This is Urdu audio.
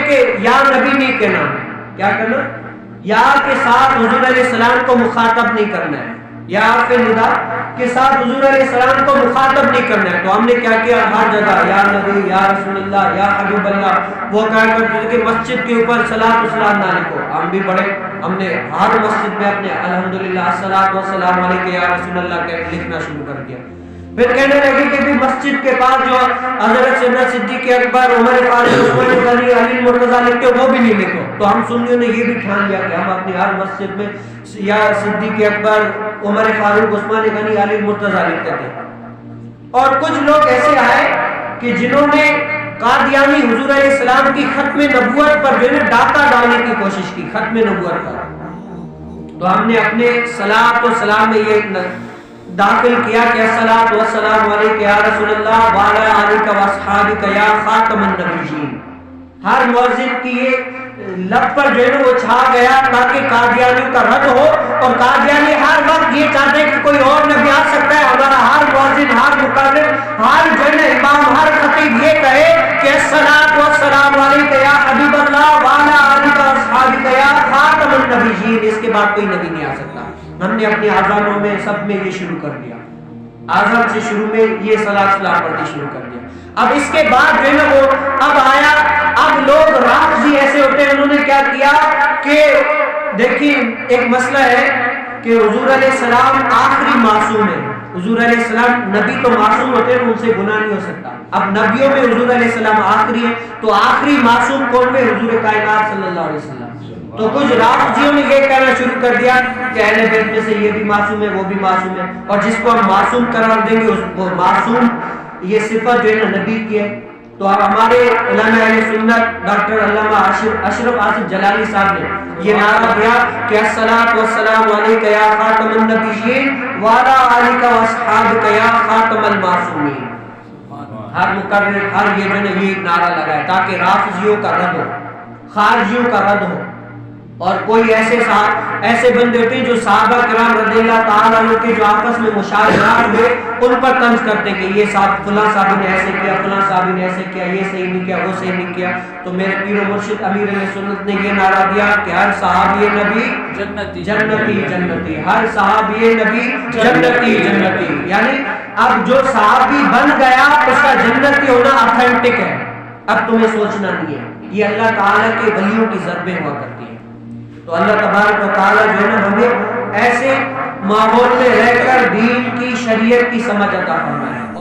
کہ یا نبی نہیں کہنا، کیا کرنا؟ یا کے ساتھ حضور علیہ السلام کو مخاطب نہیں کرنا ہے، یا کے ندا کے ساتھ حضور علیہ السلام کو مخاطب نہیں کرنا ہے. تو ہم نے کیا کیا؟ ہر جگہ یا نبی، یا رسول اللہ، یا حبیب اللہ، وہ کہا کرتے تھے کہ مسجد کے اوپر صلاۃ و سلام نہ لکھو. ہم بھی بڑے، ہم نے ہر مسجد میں اپنے الحمدللہ الصلاۃ والسلام علیک یا رسول اللہ کے لکھنا شروع کر دیا. پھر کہنے لگے کہ بھی مسجد کے پاس جو حضرت سیدنا صدیق اکبر، عمر فاروق، عثمان غنی، علی مرتضیٰ لکھتے ہو وہ بھی نہیں لکھو. تو ہم سنیوں نے یہ بھی ٹھان لیا کہ ہم اپنی ہر مسجد میں یا صدیق اکبر، عمر فاروق، عثمان غنی، علی مرتضیٰ لکھتے تھے. اور کچھ لوگ ایسے آئے کہ جنہوں نے قادیانی حضور علیہ السلام کی ختم نبوت پر جو ہے ڈاکہ ڈالنے کی کوشش کی، ختم نبوت پر. تو ہم نے اپنے صلاۃ و سلام میں یہ داخل کیا کہ الصلاۃ والسلام علیک یا رسول اللہ وعلی آلک واصحابک یا خاتم النبیین. ہر مؤذن کی یہ لب پر جو ہے نا وہ چھا گیا تاکہ قادیانیوں کا رد ہو. اور قادیانی ہر وقت یہ چاہتے ہیں کہ کوئی اور نبی آ سکتا ہے، ہمارا ہر مؤذن، ہر مقرر، ہر جو ہے نا امام، ہر خطیب یہ کہے کہ الصلاۃ والسلام علیک یا حبیب اللہ وعلی آلک واصحابک یا خاتم النبیین. اس کے بعد کوئی نبی نہیں آ سکتا. ہم نے اپنی آذانوں میں سب میں یہ شروع کر دیا، آذان سے شروع میں یہ صلاۃ سلام پڑھنا شروع کر دیا. اب اس کے بعد جو ہے نا وہ اب آیا، اب لوگ رافضی ایسے ہوتے ہیں، انہوں نے کیا کیا کہ دیکھیں ایک مسئلہ ہے کہ حضور علیہ السلام آخری معصوم ہے. حضور علیہ السلام نبی تو معصوم ہوتے ہیں، ان سے گناہ نہیں ہو سکتا. اب نبیوں میں حضور علیہ السلام آخری ہے، تو آخری معصوم کون ہے؟ حضور کائنات صلی اللہ علیہ وسلم. تو کچھ رافضیوں نے یہ کہنا شروع کر دیا کہ اہل بیت میں سے یہ بھی معصوم ہے، وہ بھی معصوم ہے، اور جس کو ہم معصوم قرار دیں گے وہ معصوم، یہ صفت جو ہے نا نبی کی ہے. تو اب ہمارے علماء اہل سنت ڈاکٹر علامہ اشرف آصف جلالی صاحب نے یہ نعرہ دیا کہ الصلاۃ والسلام علیک یا خاتم النبیین وعلی آلک واصحابک یا خاتم المعصومین. ہر مقرر، ہر یہ جو ہے یہ نعرہ لگائے تاکہ رافضیوں کا رد ہو، خارجیوں کا رد ہو. اور کوئی ایسے بندے ہوتے ہیں جو صحابہ کرام رضی اللہ تعالیٰ عنہ کے جو آپس میں مشاورات ہوئے ان پر طنز کرتے کہ یہ صاحب فلاں صحابی نے ایسے کیا، فلاں صحابی نے ایسے کیا، یہ صحیح نہیں کیا، وہ صحیح نہیں کیا. تو میرے پیر و مرشد امیر علیہ سنت نے یہ نعرہ دیا کہ ہر صحابی نبی جنتی جنتی، ہر صحابی نبی جنتی جنتی. یعنی اب جو صحابی بن گیا اس کا جنتی ہونا اتھینٹک ہے، اب تمہیں سوچنا نہیں ہے. یہ اللہ تعالیٰ کے ولیوں کی ضربیں ہوا کرتی ہیں. تو اللہ تبارک و تعالیٰ جو ہے نا ہمیں ایسے ماحول میں رہ کر دین کی، شریعت کی سمجھ عطا فرمائے.